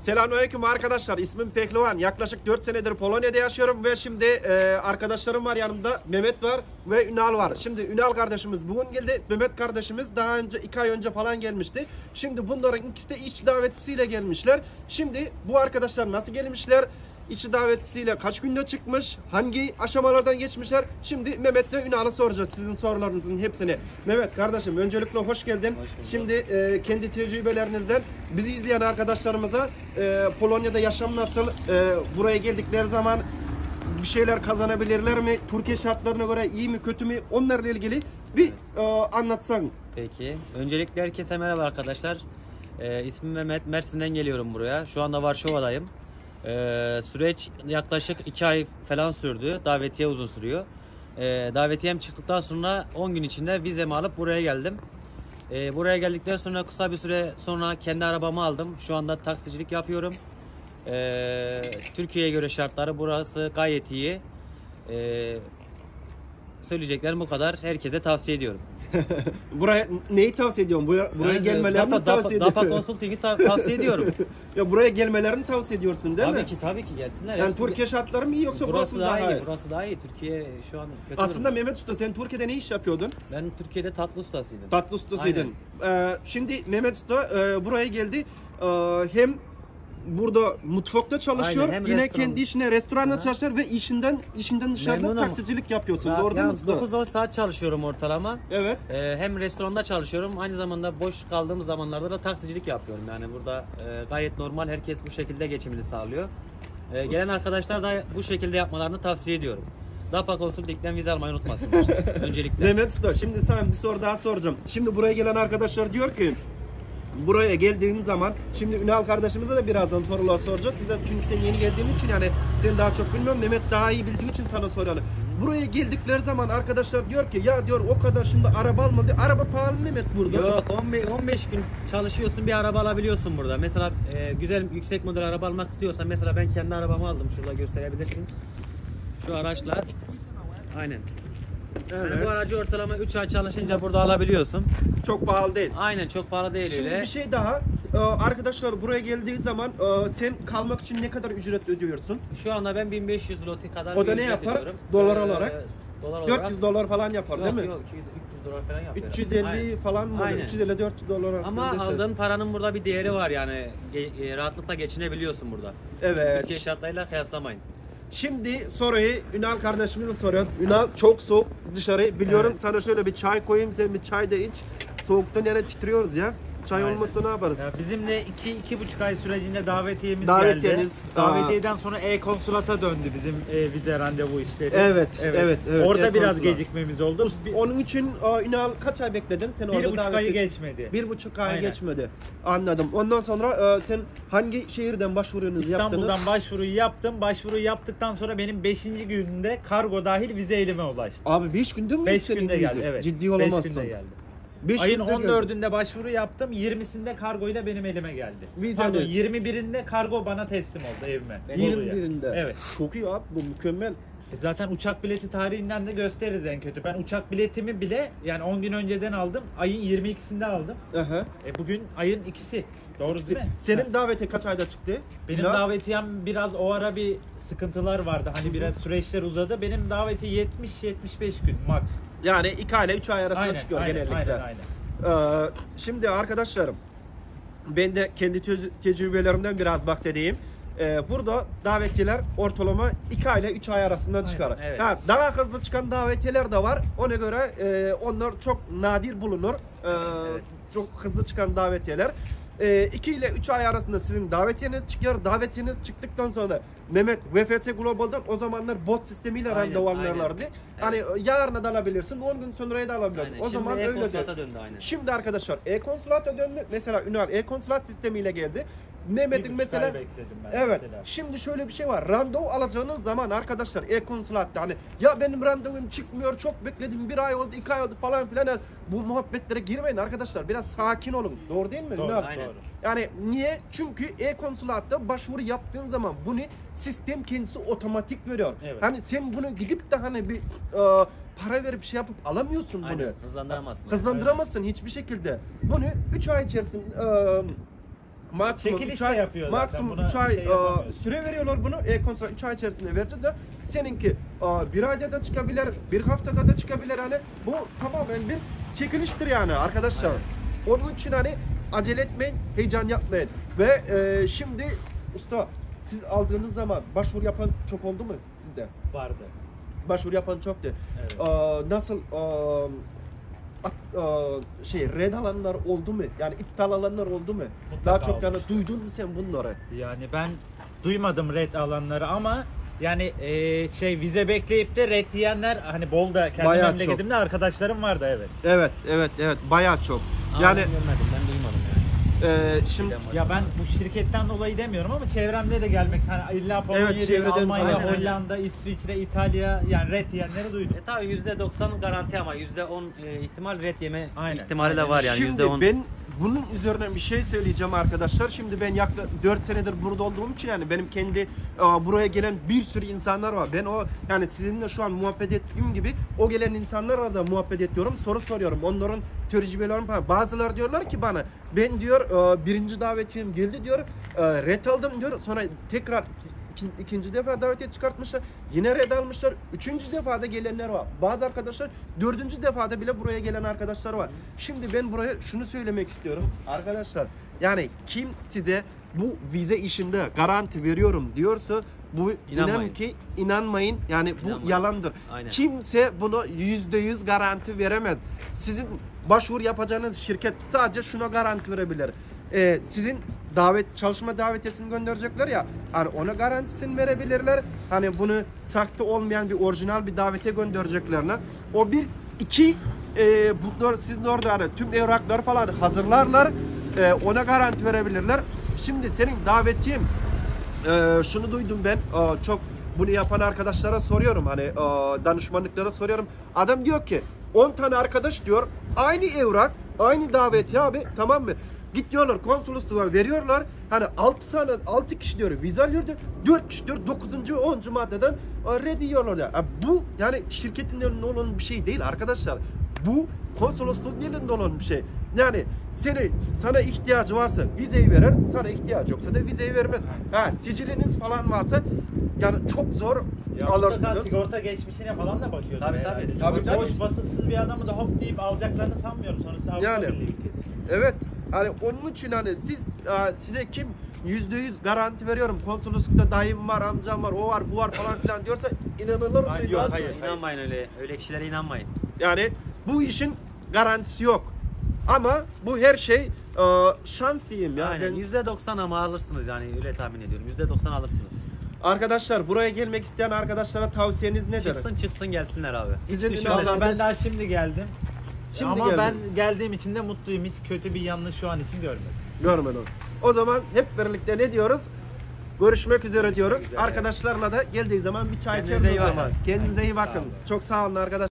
Selamünaleyküm arkadaşlar. İsmim Pehlivan. Yaklaşık 4 senedir Polonya'da yaşıyorum ve şimdi arkadaşlarım var yanımda. Mehmet var ve Ünal var. Şimdi Ünal kardeşimiz bugün geldi. Mehmet kardeşimiz daha önce 2 ay önce falan gelmişti. Şimdi bunların ikisi de iş davetisiyle gelmişler. Şimdi bu arkadaşlar nasıl gelmişler? İşi davetisiyle kaç günde çıkmış? Hangi aşamalardan geçmişler? Şimdi Mehmet ve Ünal'a soracağız sizin sorularınızın hepsini. Mehmet kardeşim öncelikle hoş geldin. Şimdi kendi tecrübelerinizden bizi izleyen arkadaşlarımıza Polonya'da yaşam nasıl? Buraya geldikleri zaman bir şeyler kazanabilirler mi? Türkiye şartlarına göre iyi mi kötü mü? Onlarla ilgili bir anlatsan. Peki. Öncelikle herkese merhaba arkadaşlar. İsmim Mehmet. Mersin'den geliyorum buraya. Şu anda Varşova'dayım. Süreç yaklaşık 2 ay falan sürdü. Davetiye uzun sürüyor. Davetiyem çıktıktan sonra 10 gün içinde vizemi alıp buraya geldim. Buraya geldikten sonra kısa bir süre sonra kendi arabamı aldım. Şu anda taksicilik yapıyorum. Türkiye'ye göre şartları burası gayet iyi. Söyleyeceklerim bu kadar. Herkese tavsiye ediyorum. Buraya neyi tavsiye ediyorum? Buraya gelmelerini tavsiye ediyorum. DAPA Consulting'i tavsiye ediyorum. Ya buraya gelmelerini tavsiye ediyorsun değil mi? Tabii ki gelsinler. Yani Türkiye şartları mı iyi yoksa burası daha iyi? Burası daha iyi. Türkiye şu an kötü Aslında durumda. Mehmet Usta sen Türkiye'de ne iş yapıyordun? Ben Türkiye'de tatlı ustasıydım. Tatlı ustasıydın. Şimdi Mehmet Usta buraya geldi. Hem burada mutfakta çalışıyor. Aynen, yine restoran. kendi işine restoranda çalışıyor ve işinden dışarıda Memnunum. taksicilik yapıyorsun. Doğru değil mi usta? 9-10 saat çalışıyorum ortalama. Evet. Hem restoranda çalışıyorum. Aynı zamanda boş kaldığım zamanlarda da taksicilik yapıyorum. Yani burada gayet normal. Herkes bu şekilde geçimini sağlıyor. Gelen arkadaşlar da bu şekilde yapmalarını tavsiye ediyorum. DAPA Consulting'den vize almayı unutmasınlar. Öncelikle. Mehmet Usta şimdi sana bir soru daha soracağım. Şimdi buraya gelen arkadaşlar diyor ki buraya geldiğin zaman şimdi Ünal kardeşimize de birazdan sorular soracağız. Size çünkü sen yeni geldiğin için yani sen daha çok bilmiyorum. Mehmet daha iyi bildiği için sana soralım. Buraya geldikleri zaman arkadaşlar diyor ki ya diyor o kadar şimdi araba almadı. Araba pahalı Mehmet burada. Yok 15 gün çalışıyorsun bir araba alabiliyorsun burada. Mesela güzel yüksek model araba almak istiyorsan mesela ben kendi arabamı aldım. Şurada gösterebilirsin. Şu araçla. Aynen. Evet. Yani bu aracı ortalama 3 ay çalışınca burada alabiliyorsun. Çok pahalı değil. Aynen çok pahalı değil Şimdi öyle. bir şey daha. Arkadaşlar buraya geldiği zaman sen kalmak için ne kadar ücret ödüyorsun? Şu anda ben 1500 zloty kadar O da bir ne ücret yapar? ödüyorum. Dolar olarak? Dolar olarak 400 dolar falan yapar değil mi? Yok 300 dolar falan yapıyor. 350 Aynen. falan mı? Aynen. 350-400 dolar. Ama aldığın paranın burada bir değeri var yani rahatlıkla geçinebiliyorsun burada. Evet. Türkiye şartlarıyla kıyaslamayın. Şimdi soruyu Ünal kardeşimize soruyoruz. Ünal çok soğuk dışarı. Biliyorum Evet. sana şöyle bir çay koyayım. Sen bir çay da iç. Soğuktan yani titriyoruz ya. Çay Aynen. olmazsa ne yaparız? Ya bizimle 2-2,5 ay sürecinde davetiyemiz Davetiyeniz. geldi. Davetiyeden sonra e-konsulata döndü bizim vize randevu işleri. Evet. Orada biraz e-konsulat. gecikmemiz oldu. Onun için Ünal kaç ay bekledin? Sen orada 1,5 ayı geçmedi. 1,5 ay Aynen. geçmedi. Anladım. Ondan sonra sen hangi şehirden başvurunuzu yaptınız? İstanbul'dan başvuruyu yaptım. Başvuruyu yaptıktan sonra benim 5. gününde kargo dahil vize elime ulaştı. Abi 5 günde mi? 5 günde geldi evet. Ciddi 5 olamazsın. günde geldi. 5 Ayın günde geldi. 14'ünde başvuru yaptım. 20'sinde kargoyla benim elime geldi. Vize Pardon, evet. 21'inde kargo bana teslim oldu evime. Bolu'ya. 21'inde. Evet. Çok iyi abi bu mükemmel. Zaten uçak bileti tarihinden de gösteririz en kötü. Ben uçak biletimi bile yani 10 gün önceden aldım. Ayın 22'sinde aldım. Aha. Bugün ayın 2'si. Doğru değil mi? Senin daveti kaç ayda çıktı? Benim Ünal? davetiyem biraz o ara bir sıkıntılar vardı. Hani biraz süreçler uzadı. Benim daveti 70-75 gün max. Yani 2 ay ile 3 ay arasında çıkıyor genellikle. Aynen. Şimdi arkadaşlarım ben de kendi tecrübelerimden biraz bahsedeyim. Burada davetiyeler ortalama 2 ay ile 3 ay arasında çıkar. Aynen, evet. Daha hızlı çıkan davetiyeler de var. Ona göre onlar çok nadir bulunur. Evet. Çok hızlı çıkan davetiyeler. 2 ile 3 ay arasında sizin davetiyeniz çıkıyor. Davetiyeniz çıktıktan sonra Mehmet VFS Global'dan o zamanlar bot sistemiyle Aynen, randevu alıyorlardı. aynen. Hani yarına da alabilirsin, 10 gün sonraya da alabilirsin. Aynen. O zaman Şimdi öyle e-konsulata döndü aynen. Şimdi arkadaşlar e-konsulata döndü. Mesela Ünal e-konsulat sistemiyle geldi. Mehmet'in mesela bekledim ben evet. mesela. Şimdi şöyle bir şey var. Randevu alacağınız zaman arkadaşlar e-konsulatta hani ya benim randevum çıkmıyor, çok bekledim, 1 ay oldu, 2 ay oldu falan filan. Bu muhabbetlere girmeyin arkadaşlar. Biraz sakin olun. Doğru değil mi? Doğru, Ünal? aynen. doğru. Yani niye? Çünkü e-konsulatta başvuru yaptığın zaman bunu sistem kendisi otomatik veriyor. Evet. Hani sen bunu gidip de hani bir para verip şey yapıp alamıyorsun bunu. Aynen. Hızlandıramazsın. Hızlandıramazsın hiçbir şekilde. Bunu 3 ay içerisinde maksimum Çekiliş 3 de ay, yapıyor zaten. maksimum Buna 3 ay şey yapamıyorsun. süre veriyorlar bunu. Kontra 3 ay içerisinde verecek de seninki bir ayda da çıkabilir, bir haftada da çıkabilir. Hani bu tamamen bir çekiliştir yani arkadaşlar. Onun için hani acele etmeyin, heyecan yapmayın. Ve şimdi usta, siz aldığınız zaman başvuru yapan çok oldu mu sizde? Vardı. Başvuru yapan çoktu. Evet. Nasıl red alanlar oldu mu? Yani iptal alanlar oldu mu? Mutlaka Daha çok yani olmuştur. duydun mu sen bunları? Yani ben duymadım red alanları ama yani vize bekleyip de red yiyenler hani Bolu'da kendi Bayağı memleketimde arkadaşlarım vardı evet. Evet bayağı çok. Ama Yani ben görmedim, ben duymadım yani. şimdi Ya ben bu şirketten dolayı demiyorum ama çevremde de gelmek hani illa Polonya değil, çevreden- Almanya, aynen, aynen. Hollanda, İsviçre, İtalya yani red yiyenleri duydum. Tabii %90 garanti ama %10 ihtimal red yeme Aynen. ihtimali de var yani şimdi %10. ben bunun üzerine bir şey söyleyeceğim arkadaşlar. Şimdi ben yaklaşık 4 senedir burada olduğum için yani benim kendi buraya gelen bir sürü insanlar var. Ben o yani sizinle şu an muhabbet ettiğim gibi o gelen insanlarla da muhabbet ediyorum. Soru soruyorum. Onların tecrübelerini falan. Bazıları diyorlar ki bana ben diyor birinci davetiyem geldi diyor. Red aldım diyor. Sonra tekrar ikinci defa davetiye çıkartmışlar. Yine red almışlar. Üçüncü defada gelenler var. Bazı arkadaşlar dördüncü defada bile buraya gelen arkadaşlar var. Şimdi ben buraya şunu söylemek istiyorum. Arkadaşlar yani kim size bu vize işinde garanti veriyorum diyorsa bu inan ki inanmayın. Yani bu İnanmayın. yalandır. Aynen. Kimse bunu %100 garanti veremez. Sizin başvuru yapacağınız şirket sadece şuna garanti verebilir. Sizin çalışma davetiyesini gönderecekler ya, hani ona garantisini verebilirler. Hani bunu sahte olmayan bir orijinal bir davetiye göndereceklerine. O bir iki bunlar sizin orada hani tüm evraklar falan hazırlarlar. Ona garanti verebilirler. Şimdi senin davetiyen şunu duydum ben çok bunu yapan arkadaşlara soruyorum hani danışmanlıklara soruyorum. Adam diyor ki 10 tane arkadaş diyor aynı evrak aynı davetiye abi, tamam mı? Git diyorlar konsolosluğa veriyorlar. Hani 6 kişi diyor vize alıyor diyor. 4 kişi diyor 9. ve 10. maddeden red diyorlar ya. Bu yani şirketin elinde olan bir şey değil arkadaşlar. Bu konsolosluğun elinde olan bir şey. Yani sana ihtiyacı varsa vizeyi verir, sana ihtiyacı yoksa da vizeyi vermez. Siciliniz falan varsa yani çok zor Ya alırsınız. sigorta geçmişine falan da bakıyordu. Tabii, herhalde. tabii. Sigorta boş vasıfsız bir adamı da hop deyip alacaklarını sanmıyorum. Sonuçta Avrupa Yani. Birliği ülkesi. Evet. Hani onun için hani size kim %100 garanti veriyorum. Konsoloslukta dayım var, amcam var, o var, bu var falan filan diyorsa inanılır mı? Hayır, diyorsun? hayır. İnanmayın öyle kişilere inanmayın. Yani bu işin garantisi yok. Ama bu her şey şans diyeyim ya. Aynen %90 ama alırsınız yani öyle tahmin ediyorum. %90 alırsınız. Arkadaşlar buraya gelmek isteyen arkadaşlara tavsiyeniz nedir? Çıksın gelsinler abi. Sizin Hiç düşünmeden- düşünmesin. Ben daha şimdi geldim. Şimdi Ama geldin. ben geldiğim için de mutluyum. Hiç kötü bir yanlış şu an için görmedim. Görmedim. O zaman hep birlikte ne diyoruz? Görüşmek üzere diyoruz. üzere. Arkadaşlarla da geldiği zaman bir çay Kendinize içeriz iyi o zaman. bakın. Kendinize iyi Sağ bakın. olun. Çok sağ olun arkadaşlar.